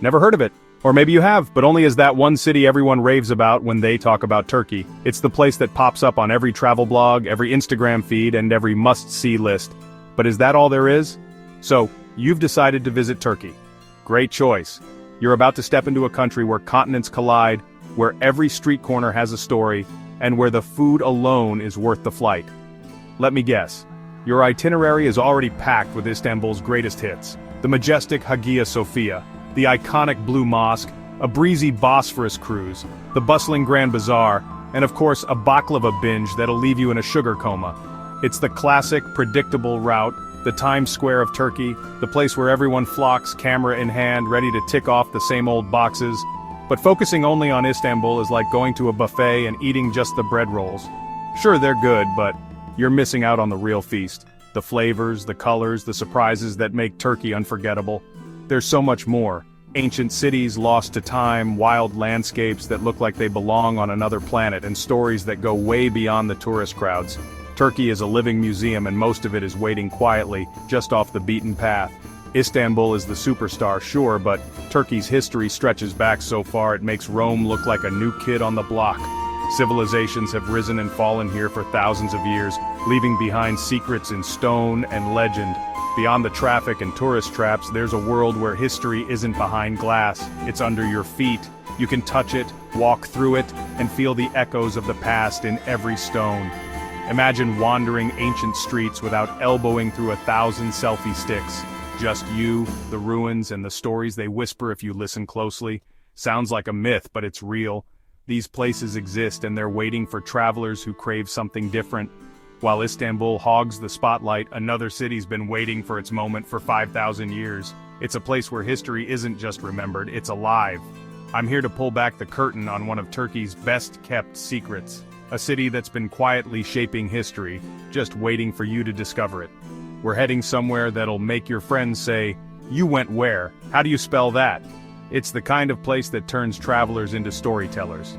Never heard of it. Or maybe you have, but only as that one city everyone raves about when they talk about Turkey. It's the place that pops up on every travel blog, every Instagram feed, and every must-see list. But is that all there is? So, you've decided to visit Turkey. Great choice. You're about to step into a country where continents collide, where every street corner has a story, and where the food alone is worth the flight. Let me guess. Your itinerary is already packed with Istanbul's greatest hits. The majestic Hagia Sophia, the iconic Blue Mosque, a breezy Bosphorus cruise, the bustling Grand Bazaar, and of course a baklava binge that'll leave you in a sugar coma. It's the classic, predictable route, the Times Square of Turkey, the place where everyone flocks, camera in hand, ready to tick off the same old boxes. But focusing only on Istanbul is like going to a buffet and eating just the bread rolls. Sure, they're good, but you're missing out on the real feast. The flavors, the colors, the surprises that make Turkey unforgettable. There's so much more. Ancient cities lost to time, wild landscapes that look like they belong on another planet, and stories that go way beyond the tourist crowds. Turkey is a living museum, and most of it is waiting quietly, just off the beaten path. Istanbul is the superstar, sure, but Turkey's history stretches back so far it makes Rome look like a new kid on the block. Civilizations have risen and fallen here for thousands of years, leaving behind secrets in stone and legend. Beyond the traffic and tourist traps, there's a world where history isn't behind glass, it's under your feet. You can touch it, walk through it, and feel the echoes of the past in every stone. Imagine wandering ancient streets without elbowing through 1,000 selfie sticks. Just you, the ruins, and the stories they whisper if you listen closely. Sounds like a myth, but it's real. These places exist and they're waiting for travelers who crave something different. While Istanbul hogs the spotlight, another city's been waiting for its moment for 5,000 years. It's a place where history isn't just remembered, it's alive. I'm here to pull back the curtain on one of Turkey's best-kept secrets. A city that's been quietly shaping history, just waiting for you to discover it. We're heading somewhere that'll make your friends say, "You went where? How do you spell that?" It's the kind of place that turns travelers into storytellers.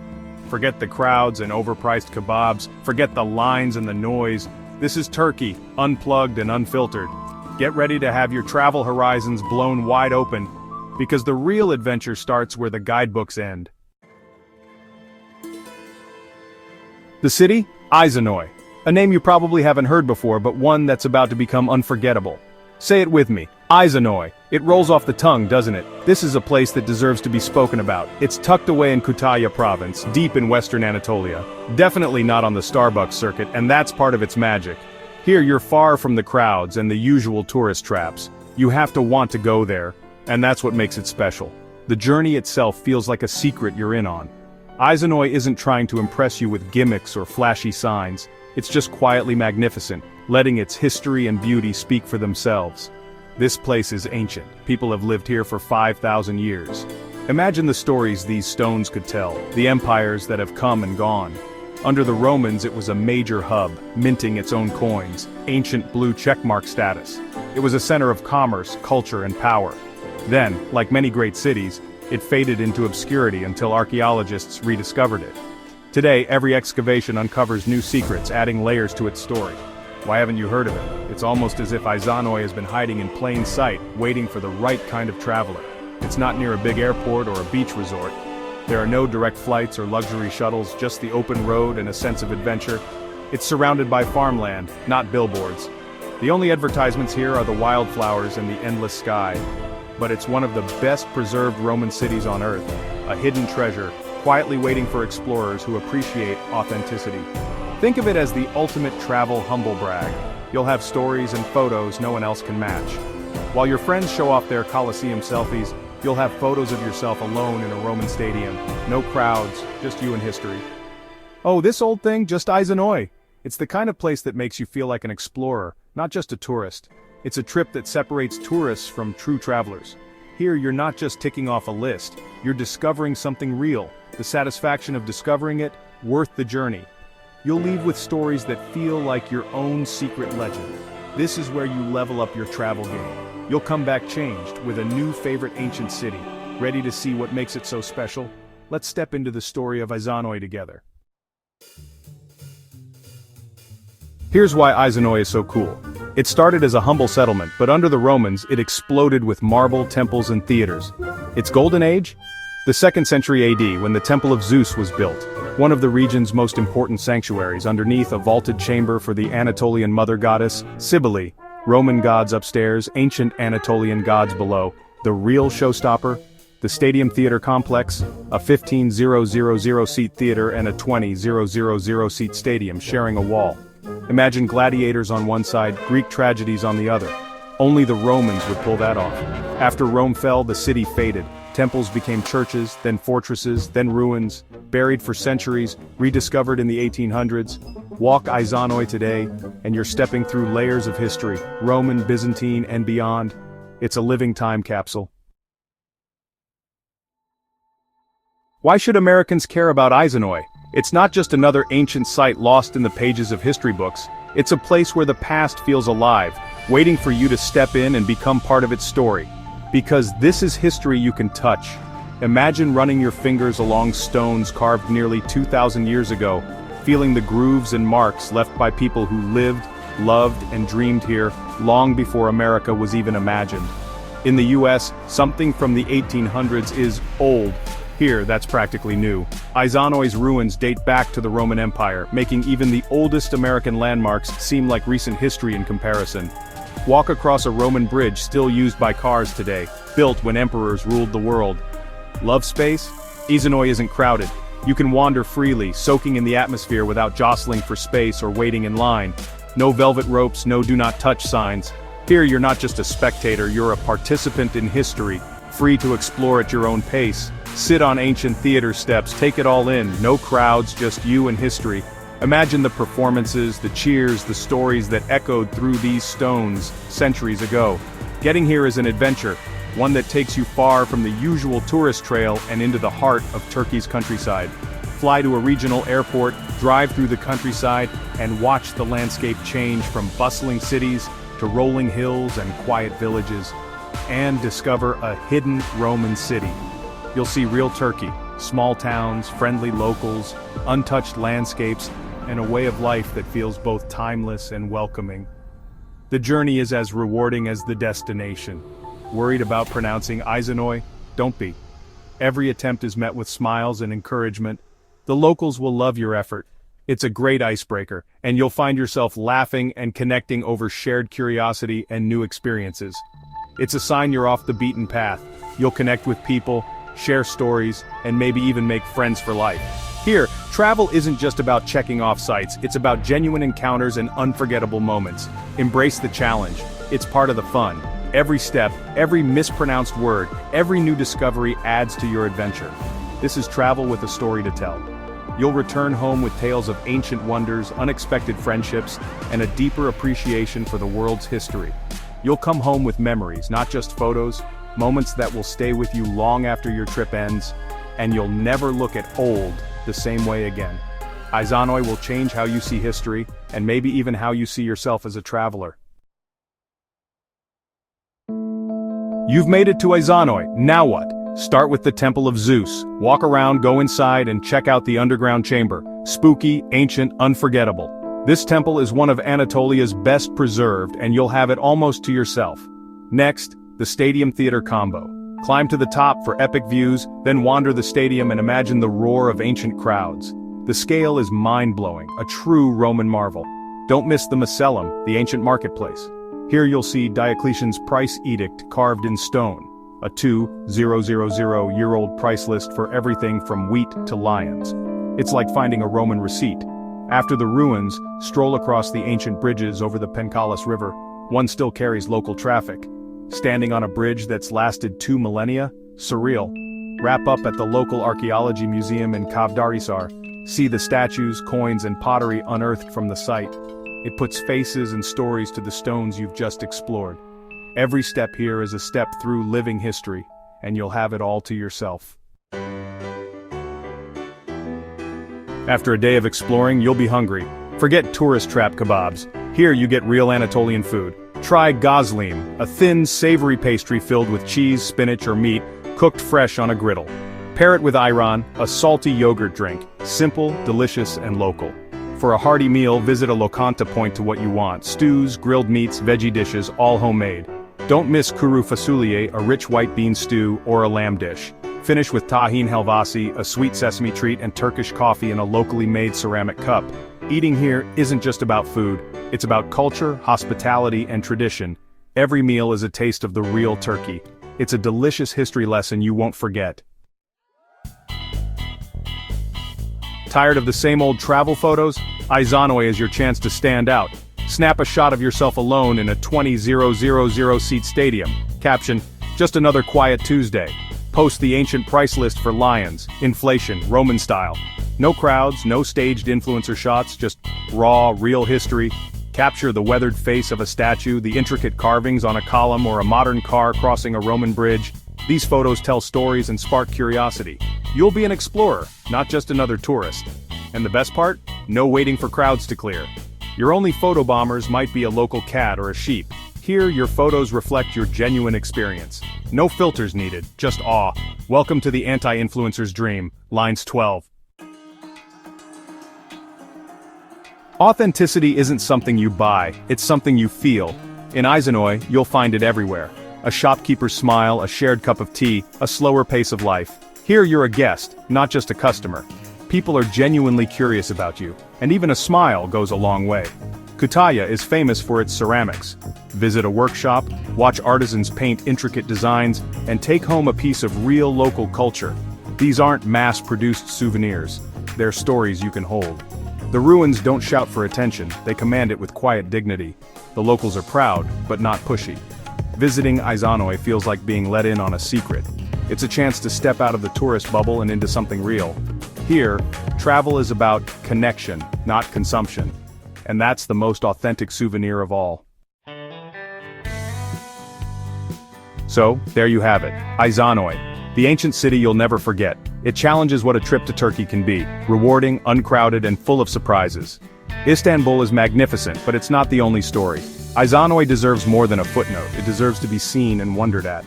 Forget the crowds and overpriced kebabs, forget the lines and the noise. This is Turkey, unplugged and unfiltered. Get ready to have your travel horizons blown wide open, because the real adventure starts where the guidebooks end. The city? Izanoy. A name you probably haven't heard before, but one that's about to become unforgettable. Say it with me, Izanoy. It rolls off the tongue, doesn't it? This is a place that deserves to be spoken about. It's tucked away in Kütahya province, deep in western Anatolia. Definitely not on the Starbucks circuit, and that's part of its magic. Here you're far from the crowds and the usual tourist traps. You have to want to go there, and that's what makes it special. The journey itself feels like a secret you're in on. Izanoy isn't trying to impress you with gimmicks or flashy signs. It's just quietly magnificent, letting its history and beauty speak for themselves. This place is ancient. People have lived here for 5,000 years. Imagine the stories these stones could tell, the empires that have come and gone. Under the Romans it was a major hub, minting its own coins, ancient blue checkmark status. It was a center of commerce, culture, and power. Then, like many great cities, it faded into obscurity until archaeologists rediscovered it. Today, every excavation uncovers new secrets, adding layers to its story. Why haven't you heard of it? It's almost as if Izanoy has been hiding in plain sight, waiting for the right kind of traveler. It's not near a big airport or a beach resort. There are no direct flights or luxury shuttles, just the open road and a sense of adventure. It's surrounded by farmland, not billboards. The only advertisements here are the wildflowers and the endless sky. But it's one of the best preserved Roman cities on earth, a hidden treasure, quietly waiting for explorers who appreciate authenticity. Think of it as the ultimate travel humble brag. You'll have stories and photos no one else can match. While your friends show off their Colosseum selfies, you'll have photos of yourself alone in a Roman stadium. No crowds, just you and history. Oh, this old thing, just Izanoy. It's the kind of place that makes you feel like an explorer, not just a tourist. It's a trip that separates tourists from true travelers. Here you're not just ticking off a list, you're discovering something real. The satisfaction of discovering it, worth the journey. You'll leave with stories that feel like your own secret legend. This is where you level up your travel game. You'll come back changed, with a new favorite ancient city. Ready to see what makes it so special? Let's step into the story of Izanoy together. Here's why Izanoy is so cool. It started as a humble settlement, but under the Romans, it exploded with marble temples and theaters. Its golden age? The 2nd century AD, when the Temple of Zeus was built, one of the region's most important sanctuaries underneath a vaulted chamber for the Anatolian mother goddess, Cybele, Roman gods upstairs, ancient Anatolian gods below. The real showstopper? The Stadium Theater Complex, a 15,000-seat theater and a 20,000-seat stadium sharing a wall. Imagine gladiators on one side, Greek tragedies on the other. Only the Romans would pull that off. After Rome fell, the city faded. Temples became churches, then fortresses, then ruins, buried for centuries, rediscovered in the 1800s. Walk Izanoy today, and you're stepping through layers of history, Roman, Byzantine, and beyond. It's a living time capsule. Why should Americans care about Izanoy? It's not just another ancient site lost in the pages of history books. It's a place where the past feels alive, waiting for you to step in and become part of its story. Because this is history you can touch. Imagine running your fingers along stones carved nearly 2,000 years ago, feeling the grooves and marks left by people who lived, loved, and dreamed here long before America was even imagined. In the US, something from the 1800s is old. Here, that's practically new. Izanoy's ruins date back to the Roman Empire, making even the oldest American landmarks seem like recent history in comparison. Walk across a Roman bridge still used by cars today, built when emperors ruled the world. Love space? Izanoy isn't crowded. You can wander freely, soaking in the atmosphere without jostling for space or waiting in line. No velvet ropes, no do not touch signs. Here you're not just a spectator, you're a participant in history, free to explore at your own pace. Sit on ancient theater steps, take it all in, no crowds, just you and history. Imagine the performances, the cheers, the stories that echoed through these stones centuries ago. Getting here is an adventure, one that takes you far from the usual tourist trail and into the heart of Turkey's countryside. Fly to a regional airport, drive through the countryside, and watch the landscape change from bustling cities to rolling hills and quiet villages. And discover a hidden Roman city. You'll see real Turkey, small towns, friendly locals, untouched landscapes, and a way of life that feels both timeless and welcoming. The journey is as rewarding as the destination. Worried about pronouncing Izanoy? Don't be. Every attempt is met with smiles and encouragement. The locals will love your effort. It's a great icebreaker, and you'll find yourself laughing and connecting over shared curiosity and new experiences. It's a sign you're off the beaten path. You'll connect with people, share stories, and maybe even make friends for life. Here, travel isn't just about checking off sites, it's about genuine encounters and unforgettable moments. Embrace the challenge. It's part of the fun. Every step, every mispronounced word, every new discovery adds to your adventure. This is travel with a story to tell. You'll return home with tales of ancient wonders, unexpected friendships, and a deeper appreciation for the world's history. You'll come home with memories, not just photos, moments that will stay with you long after your trip ends, and you'll never look at old the same way again. Izanoy will change how you see history, and maybe even how you see yourself as a traveler. You've made it to Izanoy, now what? Start with the Temple of Zeus, walk around, go inside, and check out the underground chamber. Spooky, ancient, unforgettable. This temple is one of Anatolia's best preserved, and you'll have it almost to yourself. Next, the Stadium Theater combo. Climb to the top for epic views, then wander the stadium and imagine the roar of ancient crowds. The scale is mind-blowing, a true Roman marvel. Don't miss the Macellum, the ancient marketplace. Here you'll see Diocletian's price edict carved in stone, a 2,000-year-old price list for everything from wheat to lions. It's like finding a Roman receipt. After the ruins, stroll across the ancient bridges over the Penkalis River. One still carries local traffic. Standing on a bridge that's lasted 2 millennia? Surreal. Wrap up at the local archaeology museum in Kavdarisar. See the statues, coins, and pottery unearthed from the site. It puts faces and stories to the stones you've just explored. Every step here is a step through living history, and you'll have it all to yourself. After a day of exploring, you'll be hungry. Forget tourist trap kebabs. Here you get real Anatolian food. Try gazlim, a thin, savory pastry filled with cheese, spinach, or meat, cooked fresh on a griddle. Pair it with ayran, a salty yogurt drink, simple, delicious, and local. For a hearty meal, visit a lokanta point to what you want: stews, grilled meats, veggie dishes, all homemade. Don't miss kuru fasulye, a rich white bean stew, or a lamb dish. Finish with tahin helvasi, a sweet sesame treat, and Turkish coffee in a locally made ceramic cup. Eating here isn't just about food, it's about culture, hospitality, and tradition. Every meal is a taste of the real Turkey. It's a delicious history lesson you won't forget. Tired of the same old travel photos? Izanoy is your chance to stand out. Snap a shot of yourself alone in a 20,000 seat stadium. Caption, just another quiet Tuesday. Post the ancient price list for lions, inflation, Roman style. No crowds, no staged influencer shots, just raw, real history. Capture the weathered face of a statue, the intricate carvings on a column, or a modern car crossing a Roman bridge. These photos tell stories and spark curiosity. You'll be an explorer, not just another tourist. And the best part? No waiting for crowds to clear. Your only photobombers might be a local cat or a sheep. Here, your photos reflect your genuine experience. No filters needed, just awe. Welcome to the anti-influencer's dream. Lines 12. Authenticity isn't something you buy, it's something you feel. In Izanoy, you'll find it everywhere. A shopkeeper's smile, a shared cup of tea, a slower pace of life. Here you're a guest, not just a customer. People are genuinely curious about you, and even a smile goes a long way. Kütahya is famous for its ceramics. Visit a workshop, watch artisans paint intricate designs, and take home a piece of real local culture. These aren't mass-produced souvenirs, they're stories you can hold. The ruins don't shout for attention, they command it with quiet dignity. The locals are proud, but not pushy. Visiting Izanoy feels like being let in on a secret. It's a chance to step out of the tourist bubble and into something real. Here, travel is about connection, not consumption. And that's the most authentic souvenir of all. So, there you have it, Izanoy, the ancient city you'll never forget. It challenges what a trip to Turkey can be: rewarding, uncrowded, and full of surprises. Istanbul is magnificent, but it's not the only story. Izanoy deserves more than a footnote, it deserves to be seen and wondered at.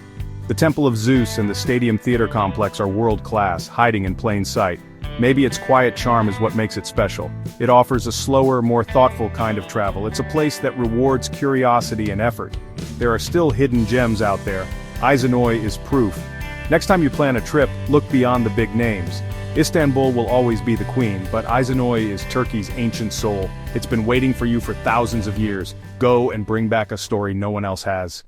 The Temple of Zeus and the Stadium Theater Complex are world-class, hiding in plain sight. Maybe its quiet charm is what makes it special. It offers a slower, more thoughtful kind of travel. It's a place that rewards curiosity and effort. There are still hidden gems out there. Izanoy is proof. Next time you plan a trip, look beyond the big names. Istanbul will always be the queen, but Izanoy is Turkey's ancient soul. It's been waiting for you for thousands of years. Go and bring back a story no one else has.